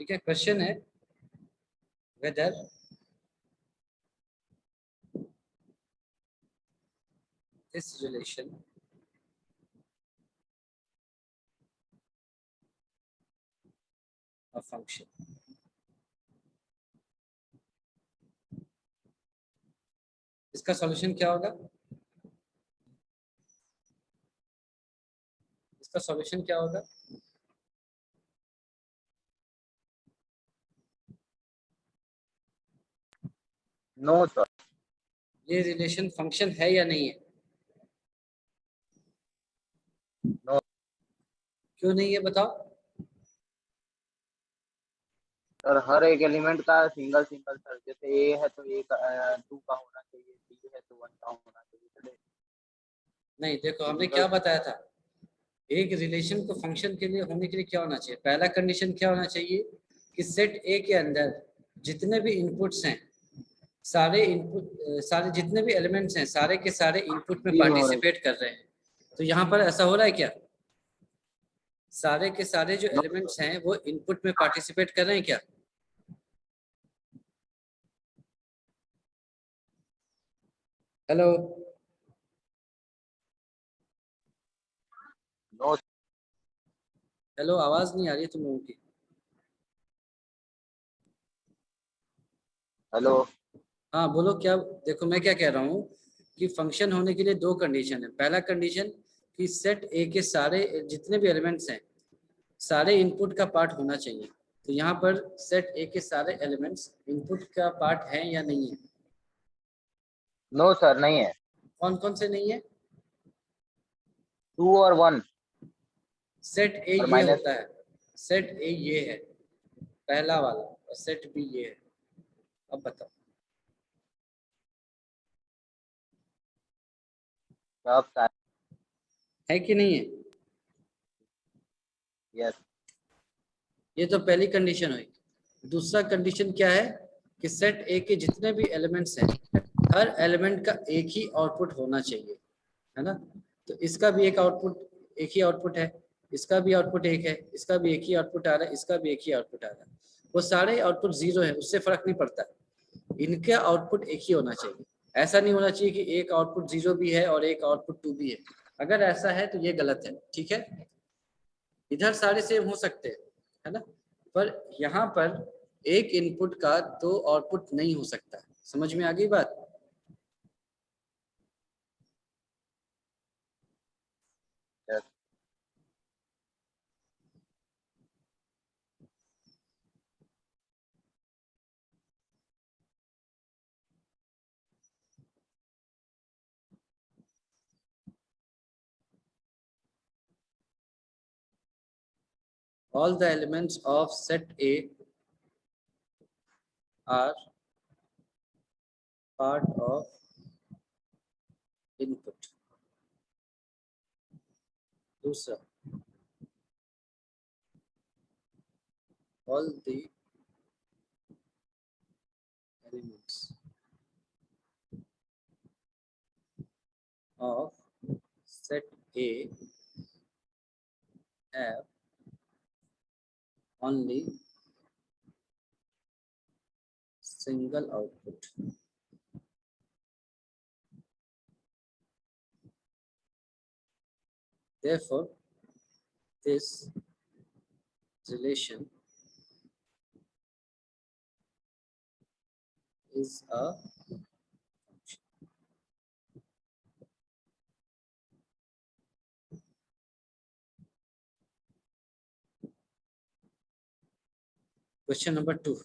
ठीक है, क्वेश्चन है whether this relation of function इसका सॉल्यूशन क्या होगा? इसका सॉल्यूशन क्या होगा? No sir. ये रिलेशन फंक्शन है या नहीं है? नो। क्यों नहीं है बताओ? सर हर एक एलिमेंट का सिंगल सिंगल सर, जैसे ए है तो ए का 2 का होना चाहिए, बी है तो 1 का होना चाहिए। नहीं, देखो हमने सिंगल। क्या बताया था, एक रिलेशन को फंक्शन के लिए होने के लिए क्या होना चाहिए? पहला कंडीशन क्या होना चाहिए कि सेट ए के अंदर जितने भी इनपुट्स हैं, सारे इनपुट, सारे जितने भी एलिमेंट्स हैं, सारे के सारे इनपुट में बी हो रही। पार्टिसिपेट कर रहे हैं। तो यहाँ पर ऐसा हो रहा है क्या? सारे के सारे जो नो। एलिमेंट्स हैं वो इनपुट में पार्टिसिपेट कर रहे हैं क्या? Hello, no. हेलो, आवाज नहीं आ रही है तुम लोगों की। हेलो। हाँ बोलो, क्या? देखो मैं क्या कह रहा हूँ कि फंक्शन होने के लिए दो कंडीशन है। पहला कंडीशन कि सेट ए के सारे जितने भी एलिमेंट्स हैं, सारे इनपुट का पार्ट होना चाहिए। तो यहाँ पर सेट ए के सारे एलिमेंट्स इनपुट का पार्ट हैं या नहीं है? नो सर, नहीं है। कौन कौन से नहीं है? 2 और 1 सेट ए और ये माइनस। होता है, सेट ए ये है पहला वाला, और सेट बी ये है। अब बताओ। सब सारे। है कि नहीं है? यस। ये तो पहली कंडीशन हुई। दूसरा कंडीशन क्या है कि सेट ए के जितने भी एलिमेंट्स हैं, हर एलिमेंट का एक ही आउटपुट होना चाहिए, है ना? तो इसका भी एक आउटपुट, एक ही आउटपुट है, इसका भी आउटपुट एक है, इसका भी एक ही आउटपुट आ रहा है, इसका भी एक ही आउटपुट आ रहा है। वो सारे आउटपुट जीरो है, उससे फर्क नहीं पड़ता, इनका आउटपुट एक ही होना चाहिए। ऐसा नहीं होना चाहिए कि एक आउटपुट जीरो भी है और एक आउटपुट टू भी है। अगर ऐसा है तो ये गलत है, ठीक है? इधर सारे सेम हो सकते हैं, है ना? पर यहाँ पर एक इनपुट का दो आउटपुट नहीं हो सकता। समझ में आ गई बात? Yes. All the elements of set A are part of input. दूसरा, all the elements of set A have only single output. Therefore, this relation is a question number 2.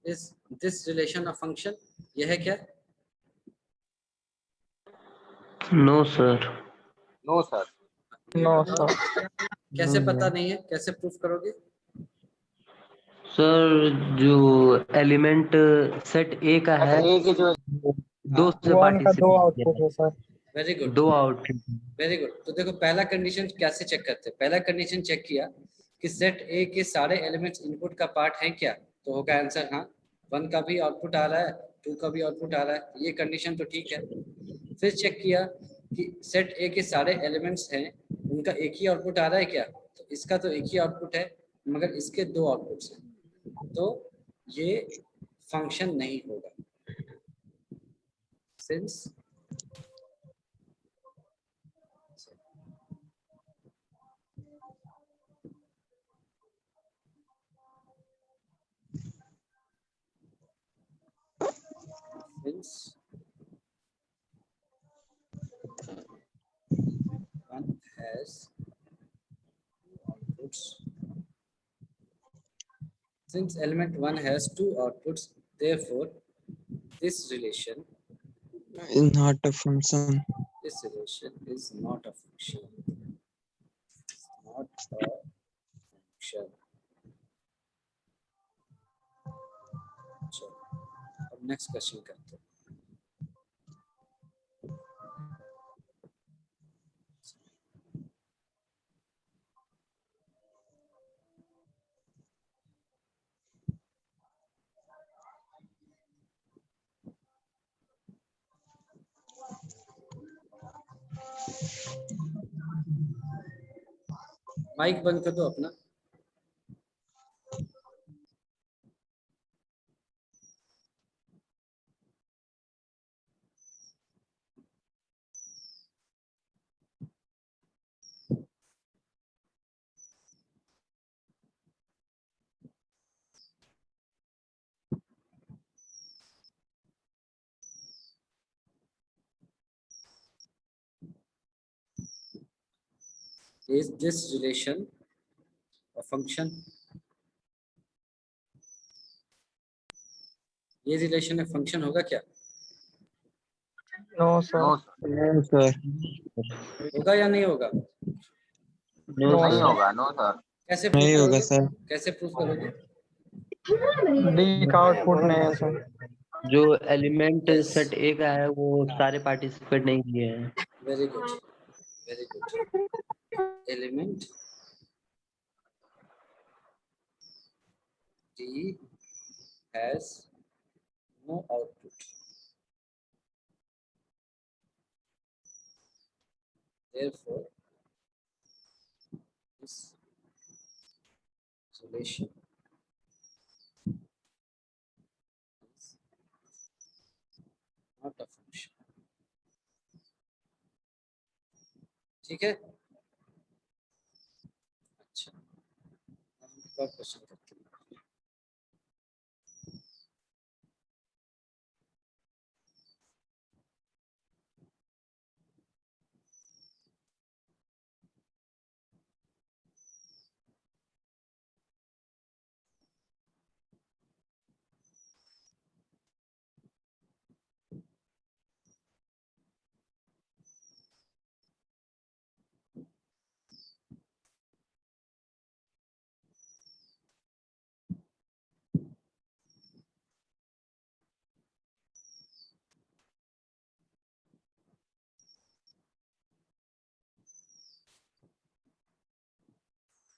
Is this relation of function? यह है क्या? No sir. No sir. No बताओ, sir. कैसे पता नहीं है, कैसे प्रूफ करोगे? सर जो एलिमेंट सेट ए का है ए के जो दो हाँ, से वन का दो पार्टिसिपेट आउटपुट है सर। वेरी गुड, दो आउटपुट। Very good. तो देखो पहला कंडीशन कैसे चेक करते हैं? पहला कंडीशन चेक किया कि सेट ए के सारे एलिमेंट्स इनपुट का पार्ट हैं क्या, तो होगा आंसर हाँ। 1 का भी आउटपुट आ रहा है, 2 का भी आउटपुट आ रहा है, ये कंडीशन तो ठीक है। फिर चेक किया कि सेट ए के सारे एलिमेंट्स हैं, उनका एक ही आउटपुट आ रहा है क्या, तो इसका तो एक ही आउटपुट है मगर इसके 2 आउटपुट्स हैं, तो ये फंक्शन नहीं होगा। Since since one has two outputs, since element 1 has 2 outputs, therefore this relation Is not a function. is not a function. Not a function. चलो अब नेक्स्ट क्वेश्चन करते हैं। माइक बंद कर दो अपना। Is this relation a function? ये relation एक फंक्शन होगा क्या? No sir. No sir. No sir. होगा या नहीं होगा? नो नहीं सर। होगा। No sir. कैसे प्रूव नहीं होगा करोगे? सर। कैसे प्रूव करोगे? डी का आउटपुट नहीं है सर। जो एलिमेंट Yes. सेट ए का है वो सारे पार्टिसिपेट नहीं किए हैं। Very good, very good. Element D has no output, therefore this relation is not a function. ठीक है, अच्छा अब हम एक और क्वेश्चन करते हैं।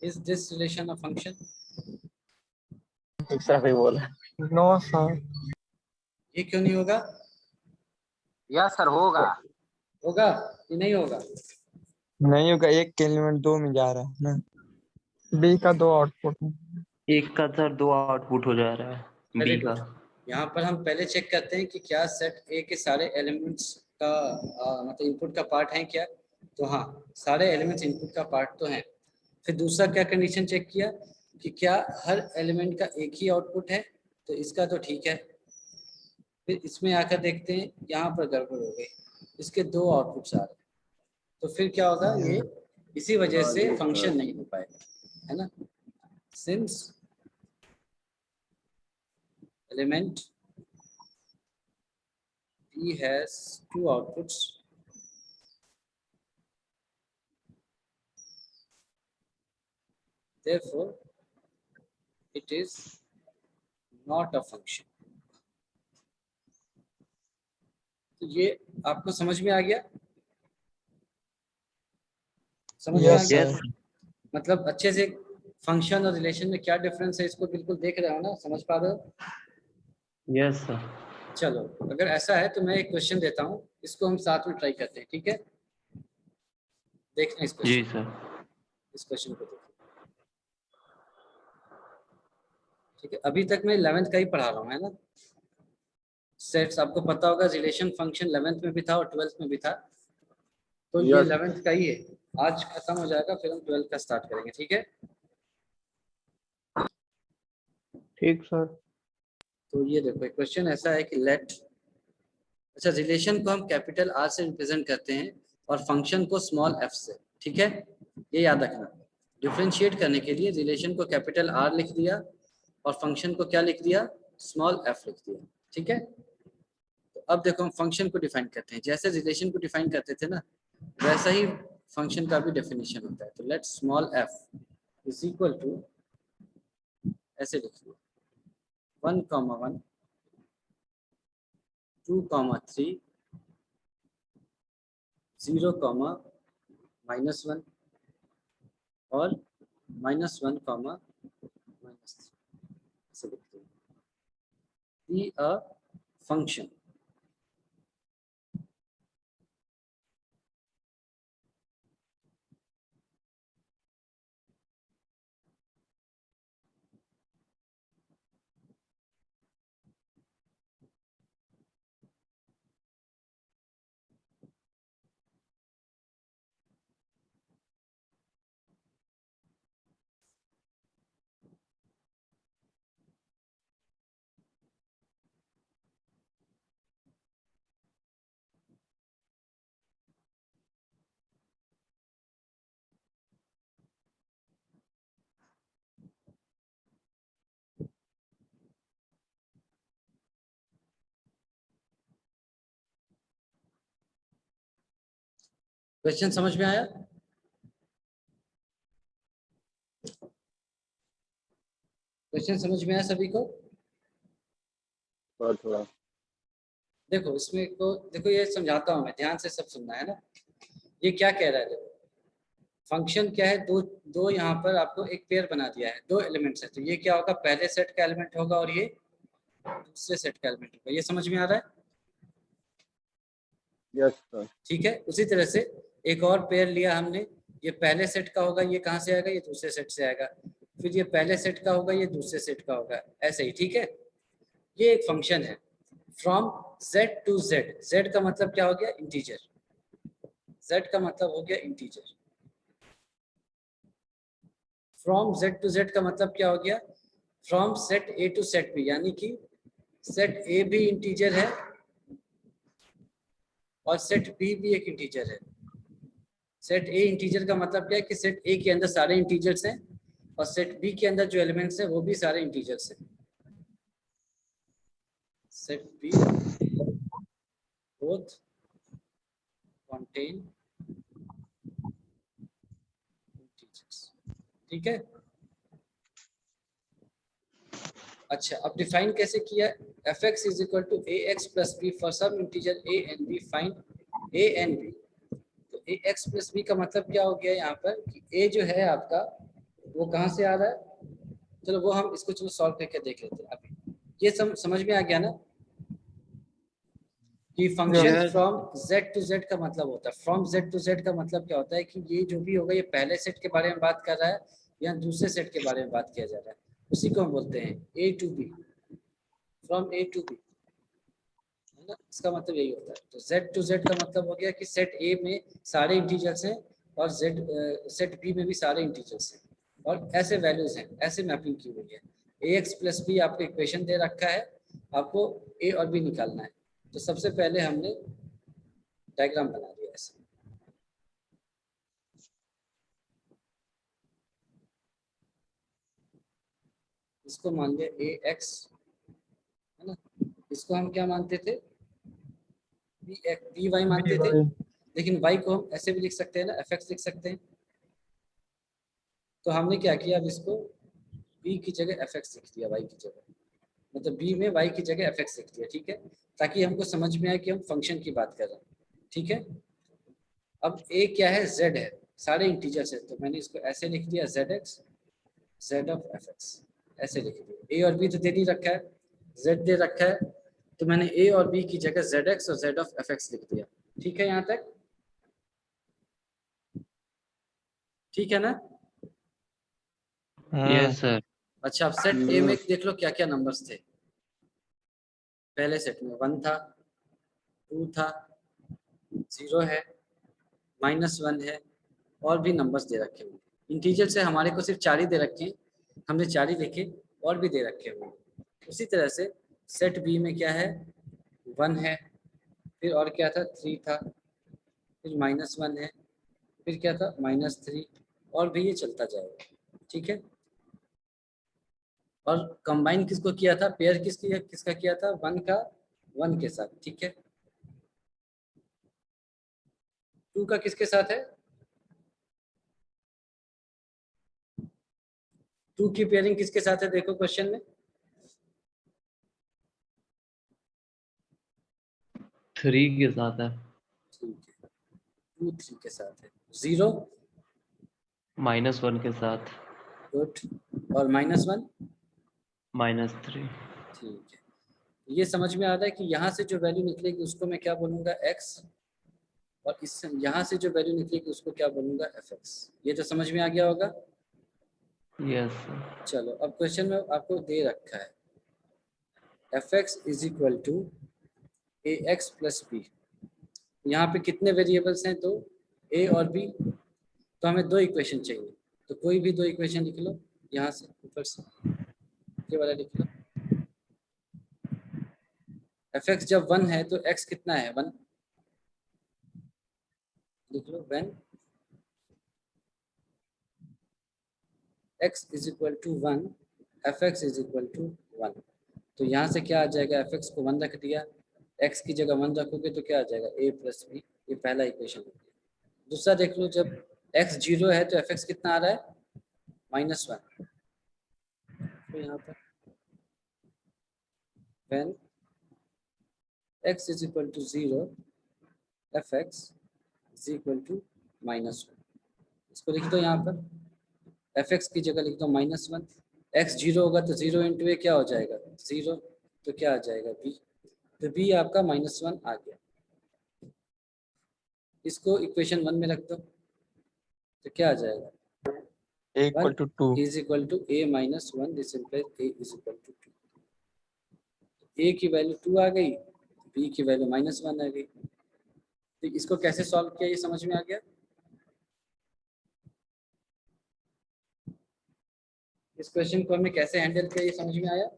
Is this relation a function? दूसरा भी बोला। No sir. ये क्यों नहीं होगा? यस सर होगा। होगा कि नहीं होगा? नहीं होगा, एक के एलिमेंट दो में जा रहा है ना। बी का दो आउटपुट है। एक का सर दो आउटपुट हो जा रहा है वेरी बी का। गुड। यहाँ पर हम पहले चेक करते हैं कि क्या सेट ए के सारे एलिमेंट्स का मतलब इनपुट का पार्ट है क्या, तो हाँ सारे एलिमेंट्स इनपुट का पार्ट तो हैं। फिर दूसरा क्या कंडीशन चेक किया कि क्या हर एलिमेंट का एक ही आउटपुट है, तो इसका तो ठीक है। फिर इसमें आकर देखते हैं, यहाँ पर गड़बड़ हो गई, इसके 2 आउटपुट्स आ रहे हैं, तो फिर क्या होगा, ये इसी वजह से फंक्शन नहीं हो पाएगा, है ना। Since element P has two outputs, therefore it is not a function. तो ये आपको समझ में आ गया? समझ में आ यस गया? सर। मतलब अच्छे से फंक्शन और रिलेशन में क्या डिफरेंस है इसको बिल्कुल देख रहे हो ना, समझ पा रहे हो? Yes sir. चलो अगर ऐसा है तो मैं एक क्वेश्चन देता हूँ, इसको हम साथ में ट्राई करते हैं, ठीक है? देखना इस जी क्वेश्चन, सर। इस क्वेश्चन को देखो, ठीक है? अभी तक मैं 11th का ही पढ़ा रहा हूँ, है ना? सेट्स आपको पता होगा, रिलेशन फंक्शन 11th में भी था और 12th में भी था, तो ये यस 11th का ही है। आज खत्म हो जाएगा, फिर हम 12th का स्टार्ट करेंगे, ठीक है? ठीक सर। तो ये देखो एक क्वेश्चन ऐसा है कि लेट, अच्छा रिलेशन को हम कैपिटल आर से रिप्रेजेंट करते हैं और फंक्शन को स्मॉल एफ से, ठीक है? ये याद रखना। डिफरेंशिएट करने के लिए रिलेशन को कैपिटल आर लिख दिया और फंक्शन को क्या लिख दिया, स्मॉल एफ लिख दिया, ठीक है? तो अब देखो हम फंक्शन को डिफाइन करते हैं, जैसे रिलेशन को डिफाइन करते थे ना, वैसा ही फंक्शन का भी डेफिनेशन होता है। तो let small f is equal to, ऐसे लिखिए 1,1 2,3 0, -1 और -1, -3, ऐसे लिखते हैं। बी अ फंक्शन, क्वेश्चन समझ में आया? क्वेश्चन समझ में आया सभी को? सर थोड़ा देखो इसमें को देखो, ये समझाता हूँ मैं, ध्यान से सब सुनना है ना। ये क्या कह रहा है देखो, फंक्शन क्या है, दो दो यहाँ पर आपको एक पेयर बना दिया है, दो एलिमेंट्स है, तो ये क्या होगा, पहले सेट का एलिमेंट होगा और ये दूसरे सेट का एलिमेंट होगा। ये समझ में आ रहा है? Yes sir. ठीक है। उसी तरह से एक और पेयर लिया हमने, ये पहले सेट का होगा, ये कहाँ से आएगा, ये दूसरे सेट से आएगा, फिर ये पहले सेट का होगा, ये दूसरे सेट का होगा, ऐसे ही, ठीक है? ये एक फंक्शन है from z to z। z का मतलब क्या हो गया, इंटीजर। z का मतलब हो गया integer. From z to z का मतलब क्या हो गया, from set a to set b, यानी कि सेट a भी इंटीजर है और सेट b भी एक इंटीजर है। सेट a इंटीजर का मतलब क्या है कि सेट a के अंदर सारे इंटीजर्स हैं और सेट b के अंदर जो एलिमेंट्स हैं वो भी सारे इंटीजर्स हैं। Set b both contain integers, ठीक है? अच्छा अब डिफाइन कैसे किया, fx is equal to ax plus b for some integer a and b, find a and b। तो ax प्लस b का मतलब क्या हो गया यहाँ पर कि a जो है आपका वो कहाँ से आ रहा है, चलो वो हम इसको चलो सॉल्व करके देख लेते हैं। अभी ये समझ में आ गया ना कि function yes from z to z का मतलब होता है, फ्रॉम z टू z का मतलब क्या होता है कि ये जो भी होगा ये पहले सेट के बारे में बात कर रहा है या दूसरे सेट के बारे में बात किया जा रहा है, उसी को हम बोलते हैं a to b, from a to b, है ना? इसका मतलब यही होता है। तो z टू z का मतलब हो गया कि सेट a में सारे इंटीजर्स हैं और सेट b में भी सारे इंटीजर्स हैं और ऐसे वैल्यूज हैं, ऐसे मैपिंग की हुई है। ax प्लस b आपको इक्वेशन दे रखा है, आपको a और b निकालना है। तो सबसे पहले हमने डायग्राम बना दिया ऐसे, इसको मान लिया ax इसको हम क्या मानते थे, बी वाई मानते थे, लेकिन वाई को हम ऐसे भी लिख सकते हैं ना, एफ एक्स लिख सकते हैं। तो हमने क्या किया, अब इसको बी की जगह एफ एक्स लिख दिया, वाई की जगह, मतलब बी में वाई की जगह एफ एक्स लिख दिया, ठीक है, ताकि हमको समझ में आए कि हम फंक्शन की बात कर रहे हैं, ठीक है। अब ए क्या है, जेड है, सारे इंटीजर्स है, तो मैंने इसको ऐसे लिख दिया Z x Z of F x, ऐसे लिख दिया। ए और बी तो दे नहीं रखा है, जेड दे रखा है, तो मैंने ए और बी की जगह जेड एक्स और जेड ऑफ एफ एक्स लिख दिया, ठीक है, यहाँ तक ठीक है ना। Yes sir. अच्छा, अब सेट ए में देख लो क्या क्या नंबर्स थे। पहले सेट में 1 था, 2 था, 0 है, -1 है, और भी नंबर्स दे रखे हुए। इंटीजर से हमारे को सिर्फ 4 ही दे रखे हैं, हमने 4 ही लिखे, और भी दे रखे हुए। उसी तरह से सेट बी में क्या है, 1 है, फिर और क्या था, 3 था, फिर -1 है, फिर क्या था, -3, और भी ये चलता जाएगा, ठीक है। और कंबाइन किसको किया था, पेयर किसका किया था, 1 का 1 के साथ, ठीक है। 2 का किसके साथ है, 2 की पेयरिंग किसके साथ है, देखो क्वेश्चन में, 3 के साथ है। ठीक है, 2 3 के साथ है, 0 -1 के साथ। गुड, और -1 -3। ठीक है। ये समझ में आ रहा है कि यहाँ से जो वैल्यू निकलेगी उसको मैं क्या बोलूंगा, x, और इस यहाँ से जो वैल्यू निकलेगी उसको क्या बोलूंगा, fx। ये तो समझ में आ गया होगा। Yes sir. चलो, अब क्वेश्चन में आपको दे रखा है fx is equal to a x plus b. यहाँ पे कितने वेरिएबल्स हैं, 2, a और b, तो हमें 2 इक्वेशन चाहिए, तो कोई भी 2 इक्वेशन लिख लो, यहाँ से ऊपर से ये वाला लिख लो। fx जब 1 है तो x कितना है, 1, लिख लो, when x is equal to 1 fx is equal to 1। तो यहाँ से क्या आ जाएगा, fx को 1 रख दिया, x की जगह 1 रखोगे तो क्या आ जाएगा, a प्लस बी, ये पहला इक्वेशन हो गया। दूसरा देख लो, जब x 0 है तो fx कितना आ रहा है, -1। तो यहाँ पर when x is equal to 0 fx is equal to -1, इसको लिख दो यहाँ पर, fx की जगह लिख दो -1, x 0 होगा तो 0 इंटू ए क्या हो जाएगा, 0, तो क्या आ जाएगा b, तो b आपका -1 आ गया। इसको इक्वेशन 1 में रख दो, तो क्या आ जाएगा, equal to 2। Is equal to a -1, this implies a is equal to 2। a की वैल्यू 2 आ गई, b की वैल्यू -1 आ गई। तो इसको कैसे सॉल्व किया, ये समझ में आ गया। इस क्वेश्चन को हमने कैसे हैंडल किया, ये समझ में आया।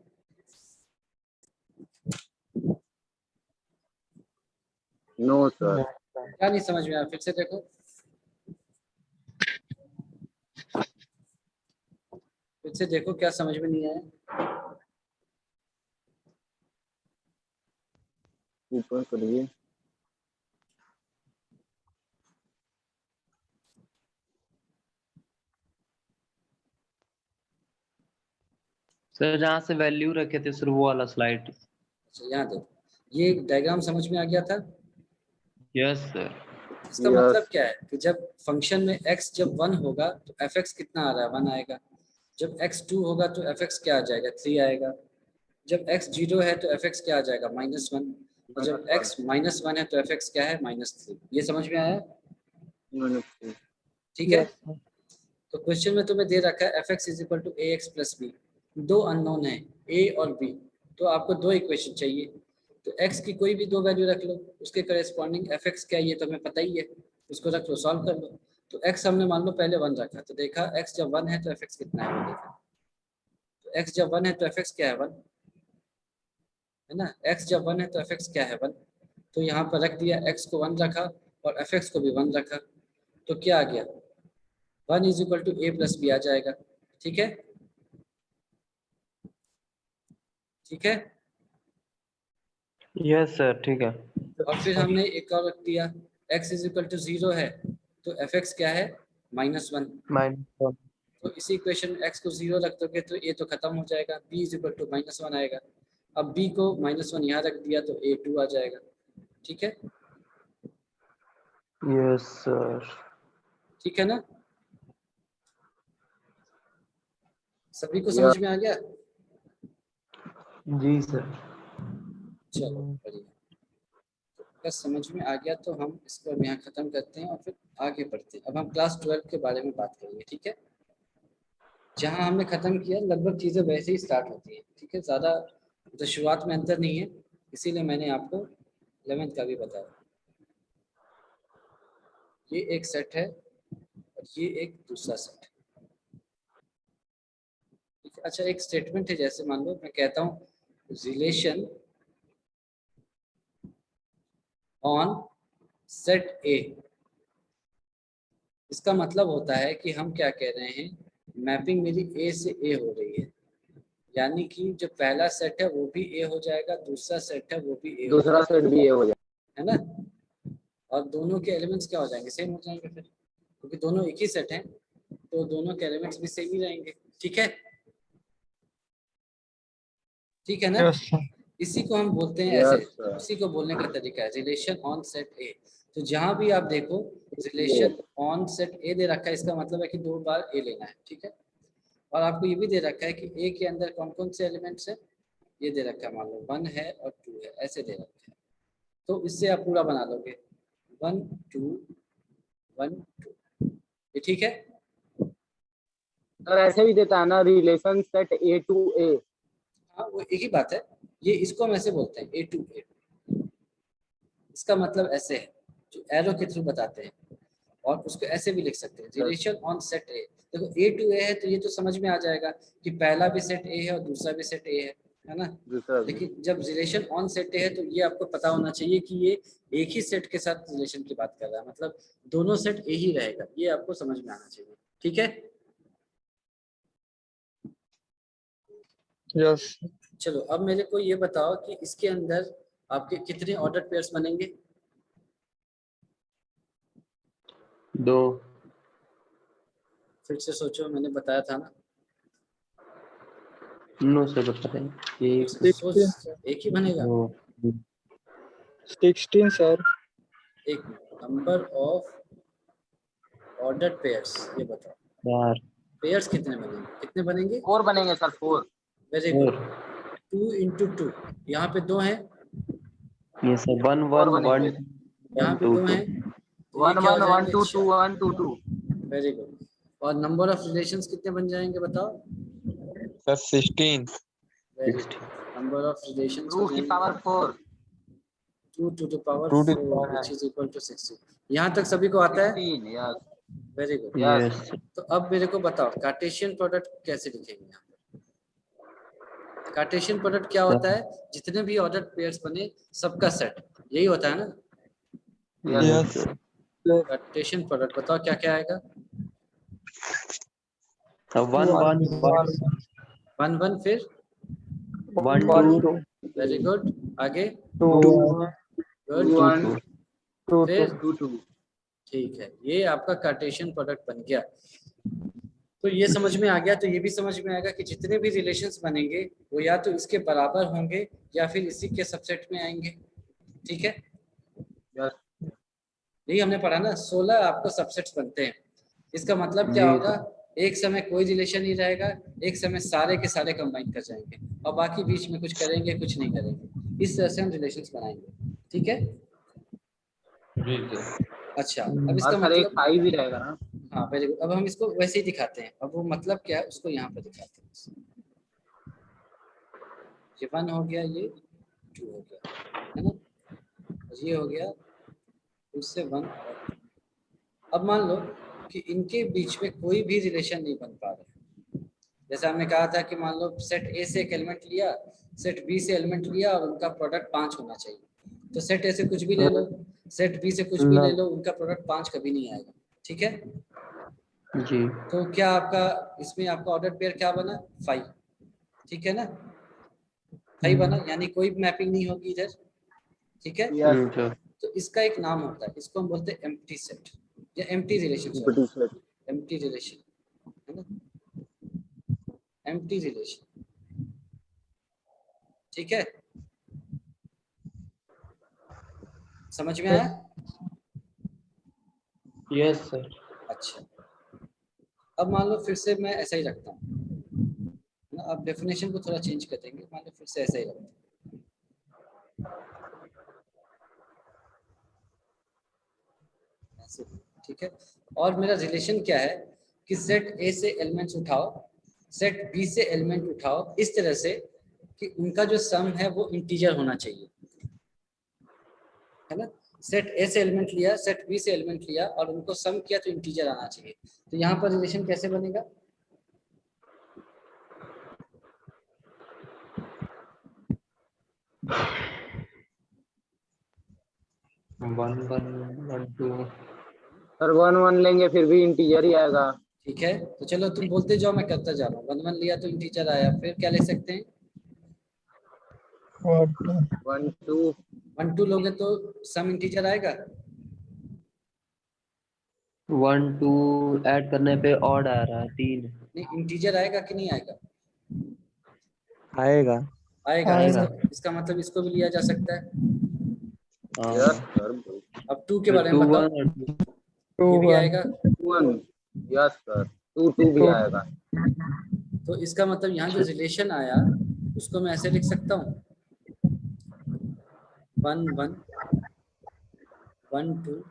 No sir. क्या नहीं समझ में आया, फिर से देखो, फिर से देखो क्या समझ में नहीं आया। ऊपर करिए। सर जहाँ से वैल्यू रखे थे सर, वो वाला स्लाइड। अच्छा, यहाँ देखो, ये डायग्राम समझ में आ गया था। Yes sir. इसका मतलब क्या है कि जब फंक्शन में x जब 1 होगा तो fx कितना आ रहा है, 1 आएगा। जब x 2 होगा तो fx क्या आ जाएगा, 3 आएगा। जब x 0 है तो fx क्या आ जाएगा, -1, और जब x -1 है तो fx क्या है, -3। ये समझ में आया, ठीक है। तो क्वेश्चन में तुम्हें दे रखा है fx is equal to a x plus b, 2 unknown है a और b, तो आपको 2 इक्वेशन चाहिए। तो x की कोई भी 2 वैल्यू रख लो, उसके करेस्पॉन्डिंग fx क्या है ये तो हमें पता ही है, उसको रख लो, सॉल्व कर लो। तो x हमने मान लो पहले 1 रखा, तो देखा x जब 1 है तो fx कितना है, वो देखा। तो x जब 1 है तो fx क्या है, 1 है ना, x जब 1 है तो fx क्या है, 1। तो यहाँ पर रख दिया, x को 1 रखा और fx को भी 1 रखा, तो क्या आ गया, 1 is equal to a plus B आ जाएगा, ठीक है, ठीक है। यस सर, ठीक है। और फिर हमने एक और रख दिया x इज इक्वल टू 0 है तो fx क्या है -1। -1। तो इसी इक्वेशन में x को 0 रख दोगे तो a तो खत्म हो जाएगा, b इज इक्वल टू -1 आएगा। अब b को -1 यहाँ रख दिया तो a 2 आ जाएगा। ठीक है, यस सर। ठीक है ना, सभी को या समझ में आ गया? जी सर। चलो बढ़िया, अगर समझ में आ गया तो हम इसको अब यहाँ खत्म करते हैं और फिर आगे बढ़ते हैं। अब हम क्लास 12 के बारे में बात करेंगे। ठीक है, जहाँ हमने खत्म किया लगभग चीजें वैसे ही स्टार्ट होती हैं। ठीक है, ज्यादा तो शुरुआत में अंतर नहीं है, इसीलिए मैंने आपको 11th का भी बताया। ये एक सेट है और ये एक दूसरा सेट है। ठीक है, अच्छा एक स्टेटमेंट है, जैसे मान लो मैं कहता हूँ रिलेशन ऑन सेट ए। इसका मतलब होता है कि हम क्या कह रहे हैं, मैपिंग मेरी ए से ए हो रही है, यानी कि जो पहला सेट है वो भी ए हो जाएगा, दूसरा सेट है वो भी ए हो दूसरा सेट भी ये हो जाए। है ना, और दोनों के एलिमेंट्स क्या हो जाएंगे, सेम हो जाएंगे फिर, क्योंकि दोनों एक ही सेट हैं तो दोनों के एलिमेंट्स भी सेम ही रहेंगे। ठीक है, ठीक है ना, यस सर। इसी को हम बोलते हैं ऐसे, यस सर। इसी को बोलने का तरीका है रिलेशन ऑन सेट ए। तो जहां भी आप देखो रिलेशन ऑन सेट ए दे रखा है, इसका मतलब है कि 2 बार ए लेना है। ठीक है, और आपको ये भी दे रखा है कि ए के अंदर कौन कौन से एलिमेंट्स है, ये दे रखा है, मान लो 1 है और 2 है, ऐसे दे रखा है। तो इससे आप पूरा बना लोगे 1 2 1 2, ये ठीक है। सर ऐसे भी देता है ना, रिलेशन सेट ए टू ए। हाँ वो एक ही बात है, ये इसको हम ऐसे बोलते हैं ए टू ए। इसका मतलब ऐसे है, जो एरो के थ्रू बताते हैं, और उसको ऐसे भी लिख सकते हैं रिलेशन ऑन सेट ए। देखो ए टू ए है तो ये तो समझ में आ जाएगा कि पहला भी सेट ए है और दूसरा भी सेट ए है ना। दूसरा भी। लेकिन जब रिलेशन ऑन सेट ए है तो ये आपको पता होना चाहिए कि ये एक ही सेट के साथ रिलेशन की बात कर रहा है, मतलब दोनों सेट ए ही रहेगा, ये आपको समझ में आना चाहिए। ठीक है, यस। चलो अब मेरे को ये बताओ कि इसके अंदर आपके कितने ऑर्डर पेयर्स बनेंगे? 2। फिर से सोचो, मैंने बताया था ना। नो से बताएं। एक, सोच, एक ही बनेगा। 2, 16 सर। एक नंबर ऑफ ऑर्डर पेयर्स, ये बताओ 4, पेयर्स कितने बनेंगे, कितने बनेंगे? 4 बनेंगे सर, 4। वेरी गुड, 2 इंटू 2, यहाँ पे 2 हैं, ये सब 1 4 1 बनेंगे। 1 यहाँ पे 2 हैं, 1 1 1 2 2 1 2 2। Very good. और नंबर ऑफ रिलेशंस कितने बन जाएंगे बताओ? Sir 16। Very good, number of relations 2 की power 4। 2 to the power 2 to 4 the power which is equal to 16। यहाँ तक सभी को आता है? 16। Yes very good. Yes. Yes. तो अब मेरे को बताओ कार्टेशियन प्रोडक्ट कैसे लिखेंगे यहाँ पे? कार्टेशियन प्रोडक्ट क्या होता है, जितने भी ऑर्डर पेयर्स बने सबका सेट, यही होता है ना। यस। कार्टेशियन प्रोडक्ट बताओ क्या क्या आएगा? 1 1 1 1 फिर 1 2 वेरी गुड, आगे 2 गुड, 2 1 फिर 2 2। ठीक है, ये आपका कार्टेशियन प्रोडक्ट बन गया। तो ये समझ में आ गया, तो ये भी समझ में आएगा कि जितने भी रिलेशंस बनेंगे वो या तो इसके बराबर होंगे या फिर इसी के सबसेट में आएंगे। ठीक है, यस यही हमने पढ़ा ना, 16 आपको सबसेट्स बनते हैं। इसका मतलब क्या होगा, एक समय कोई रिलेशन नहीं रहेगा, एक समय सारे के सारे कंबाइन कर जाएंगे और बाकी बीच में कुछ करेंगे कुछ नहीं करेंगे, इस तरह से हम रिलेशंस बनाएंगे। ठीक है, अच्छा अब इसका और सर एक मतलब, 5 भी रहेगा ना। हाँ वेरी गुड, अब हम इसको वैसे ही दिखाते हैं। अब वो मतलब क्या है उसको यहाँ पे दिखाते हैं। ये 1 हो गया, ये 2 हो गया, है ना, ये हो गया, उससे 1 और 2। अब मान लो कि इनके बीच में कोई भी रिलेशन नहीं बन पा रहा। जैसा हमने कहा था कि मान लो सेट ए से एक एलिमेंट लिया, सेट बी से एलिमेंट लिया और उनका प्रोडक्ट 5 होना चाहिए। तो सेट ए से कुछ भी ले लो, सेट बी से कुछ भी ले लो, उनका प्रोडक्ट 5 कभी नहीं आएगा। ठीक है जी। तो क्या आपका इसमें आपका ऑर्डर पेयर क्या बना, 5। ठीक है ना, 5 बना, यानी कोई मैपिंग नहीं होगी इधर, ठीक है। sir. तो इसका एक नाम होता है, इसको हम बोलते हैं एम्प्टी सेट या एम्प्टी रिलेशन, एम्प्टी रिलेशन, है ना, एम्प्टी रिलेशन, ठीक है, समझ में आया? Yes sir. अच्छा, अब मान लो फिर से मैं ऐसा ही रखता हूँ ना, अब डेफिनेशन को थोड़ा चेंज कर देंगे, मान लो फिर से ऐसा ही रखता हूँ, ऐसे, ठीक है। और मेरा रिलेशन क्या है कि सेट ए से एलिमेंट्स उठाओ, सेट बी से एलिमेंट उठाओ, इस तरह से कि उनका जो सम है वो इंटीजर होना चाहिए, है ना। सेट ए से एलिमेंट लिया, सेट बी से एलिमेंट लिया और उनको सम किया तो इंटीजर आना चाहिए। तो यहाँ पर रिलेशन कैसे बनेगा? One one one two. Sir 1 1 लेंगे फिर भी इंटीजर ही आएगा। ठीक है, तो चलो तुम बोलते जाओ, मैं करता जा रहा हूँ। 1 1 लिया तो इंटीजर आया, फिर क्या ले सकते हैं? 1 2 1 2 लोगे तो सम इंटीजर आएगा। 1 2 ऐड करने पे ऑड आ रहा है 3। नहीं, इंटीजर आएगा कि नहीं आएगा? आएगा। आएगा। आएगा। इसका मतलब इसको भी लिया जा सकता है। यस सर, अब 2 के बारे में 2 बताओ, 2 ये भी 1 आएगा। 1 यस सर, 2 2 भी आएगा। तो इसका मतलब यहाँ जो रिलेशन आया उसको मैं ऐसे लिख सकता हूँ, 1 1 1 2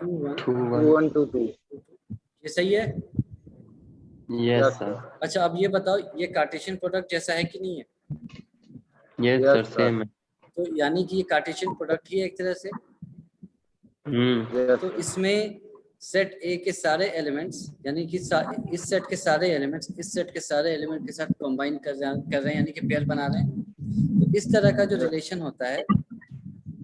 2 1 2 2 1। 1 2 2 ये सही है? Yes yes sir. सर, अच्छा, अब ये बताओ, ये कार्टेशियन प्रोडक्ट जैसा है कि नहीं है? Yes Yes, sir, sir. Same है। तो यानी कि ये कार्टेशियन प्रोडक्ट ही है एक तरह से। यस तो सर, इसमें सेट ए के सारे एलिमेंट्स, यानी कि इस सेट के सारे एलिमेंट्स इस सेट के सारे एलिमेंट के साथ कंबाइन कर रहे हैं, यानी कि पेयर बना रहे हैं। तो इस तरह का जो रिलेशन होता है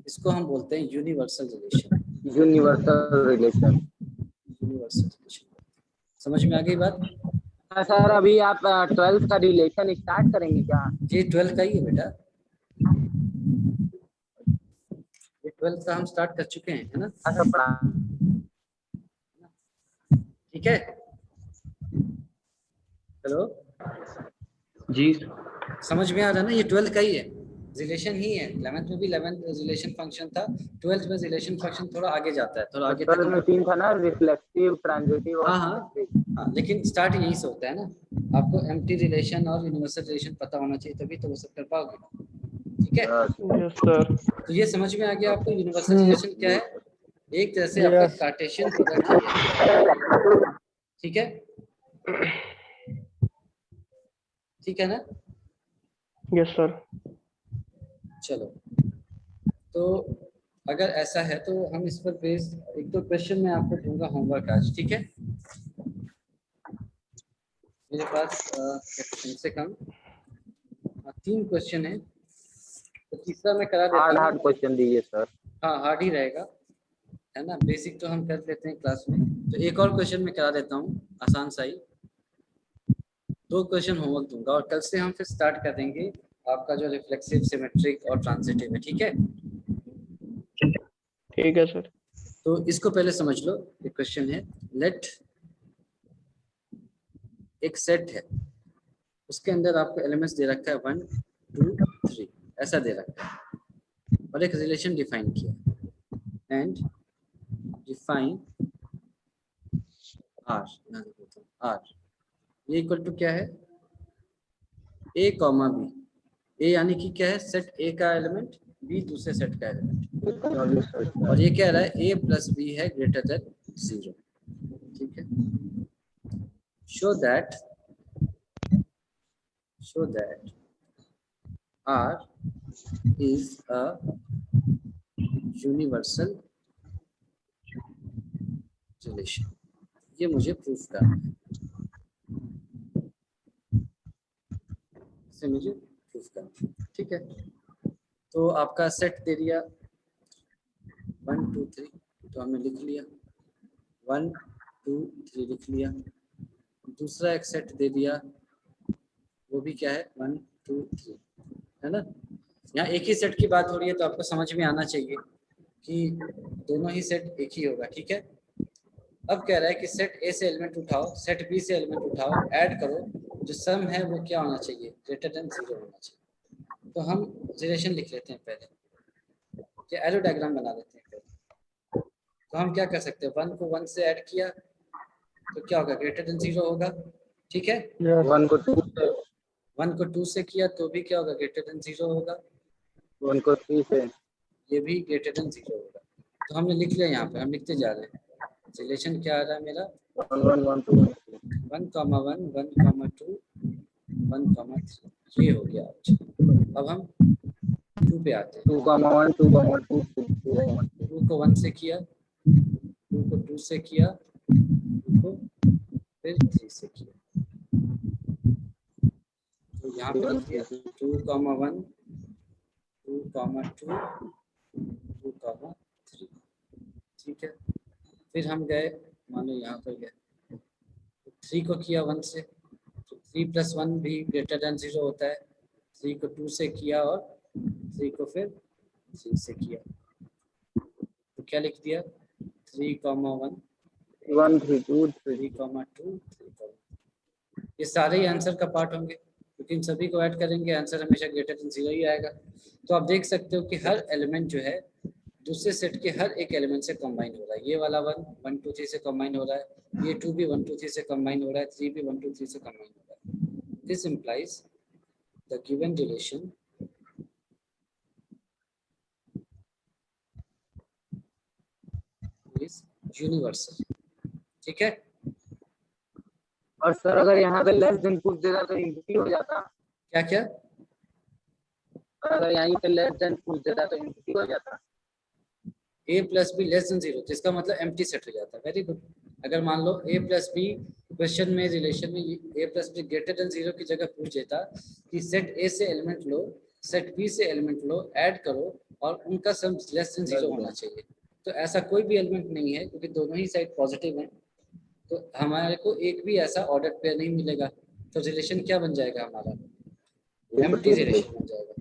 इसको हम बोलते हैं universal relation. Universal relation. Universal relation, समझ में आ गई बात? सर अभी आप 12th का रिलेशन स्टार्ट करेंगे क्या? ये 12 का ही है बेटा, ये 12 का हम स्टार्ट कर चुके हैं, है ना। अच्छा पढ़ा। ठीक है, हेलो, जी। समझ में आ रहा है ना? ये 12 का ही है, रिलेशन ही है। 11th में भी 11th रिलेशन फंक्शन था, 12th में रिलेशन फंक्शन थोड़ा आगे जाता है, थोड़ा आगे तक। 12 में 3 था ना, रिफ्लेक्सिव, ट्रांजिटिव और हाँ सिमेट्रिक। हाँ, लेकिन स्टार्ट यहीं से होता है ना। आपको एम्प्टी रिलेशन और यूनिवर्सल रिलेशन पता होना चाहिए, तभी तो वो सब कर पाओगे। ठीक है, यस सर। तो ये समझ में आ गया आपको यूनिवर्सल रिलेशन क्या है? एक तरह से आपका यस। कार्टेशियन प्रोडक्ट ही है। ठीक है, ठीक है ना। Yes sir. चलो, तो अगर ऐसा है तो हम इस पर बेस एक तो क्वेश्चन मैं आपको दूंगा होमवर्क आज, ठीक है। मेरे पास कम से कम 3 क्वेश्चन है, तो तीसरा मैं करा देता हार्ड हूँ। हार्ड क्वेश्चन दीजिए सर। हाँ, हार्ड ही रहेगा, है ना। बेसिक तो हम कर लेते हैं क्लास में, तो एक और क्वेश्चन मैं करा देता हूँ, आसान सा ही। 2 क्वेश्चन होमवर्क दूंगा और कल से हम फिर स्टार्ट कर देंगे आपका जो रिफ्लेक्सिव, सिमेट्रिक और ट्रांजिटिव है, ठीक है। ठीक है सर। तो इसको पहले समझ लो। ये क्वेश्चन है, लेट एक सेट है, उसके अंदर आपको एलिमेंट्स दे रखा है 1 2 3, ऐसा दे रखा है, और एक रिलेशन डिफाइन किया, एंड डिफाइन आर, आर ये इक्वल टू क्या है? ए कॉमा बी। ए यानी कि क्या है? सेट ए का एलिमेंट, बी दूसरे सेट का एलिमेंट, और ये कह रहा है ए प्लस बी है ग्रेटर देन 0, ठीक है। show that R is a universal relation, ये मुझे प्रूफ करना है, इसे मुझे प्रूफ करना है, ठीक है। तो आपका सेट दे दिया 1 2 3, तो हमने लिख लिया 1 2 3 लिख लिया। दूसरा एक सेट दे दिया, वो भी क्या है? 1 2 3, है ना। यहाँ एक ही सेट की बात हो रही है तो आपको समझ में आना चाहिए कि दोनों ही सेट एक ही होगा, ठीक है। अब कह रहा है कि सेट ए से एलिमेंट उठाओ, सेट बी से एलिमेंट उठाओ, ऐड करो, जो सम है वो क्या होना चाहिए, ग्रेटर देन 0 होना चाहिए। तो हम रिलेशन लिख लेते हैं पहले, कि एरो डायग्राम बना लेते हैं पहले। तो हम क्या कर सकते हैं, 1 को 1 से ऐड किया तो क्या होगा, ग्रेटर देन 0 होगा, ठीक है। 1 को 2 से, 1 को 2 से किया तो भी क्या होगा, ग्रेटर देन 0 होगा। 1 को 3 से, ये भी ग्रेटर देन 0 होगा। तो हमने लिख लिया, यहाँ पे हम लिखते जा रहे हैं। रिलेशन क्या आ रहा है मेरा, 1 1 1 2 1, 1, 1, 2, 1, 3, ये हो गया। अब हम 2 पे आते हैं। 2 1 2 2 2 को 1 से किया, 2 को 2 से किया, 2 को फिर 3 से किया। तो यहाँ पे लिख दिया 2, 1, 2, 2, 2, 3, ठीक है। फिर हम गए, मानो यहाँ पर गए, 3 को किया 1 से, तो 3 + 1 भी ग्रेटर देन 0 होता है। 3 को 2 से किया और 3 को फिर 3 से किया, तो क्या लिख दिया, 3, 1 1 3 2 3 3, 2, 3, ये सारे ही आंसर का पार्ट होंगे, क्योंकि इन सभी को ऐड करेंगे आंसर हमेशा ग्रेटर देन 0 ही आएगा। तो आप देख सकते हो कि हर एलिमेंट जो है दूसरे सेट के हर एक एलिमेंट से कंबाइन हो रहा है। ये वाला 1 1 2 3 से कंबाइन हो रहा है, ये 2 भी 1 2 3 से कंबाइन हो रहा है, 3 भी 1 2 3 से कंबाइन हो रहा है। This implies the given relation is universal, ठीक है। और सर अगर यहाँ पे लेस देन पूछ देता तो इनपुट हो जाता, क्या क्या, अगर यहीं पे लेस देन पूछ देता तो इनपुट हो जाता। a + b <0, जिसका मतलब एम्प्टी सेट हो जाता है। Very good. अगर मान लो a + b क्वेश्चन में, रिलेशन में a + b ग्रेटर देन 0 की जगह पूछ देता कि सेट a से एलिमेंट लो, सेट b से एलिमेंट लो, ऐड करो और उनका सम लेस देन 0 होना चाहिए, तो ऐसा कोई भी एलिमेंट नहीं है, क्योंकि दोनों ही साइड पॉजिटिव हैं, तो हमारे को एक भी ऐसा ऑर्डर पेयर नहीं मिलेगा। तो रिलेशन क्या बन जाएगा हमारा, एम्प्टी रिलेशन बन जाएगा।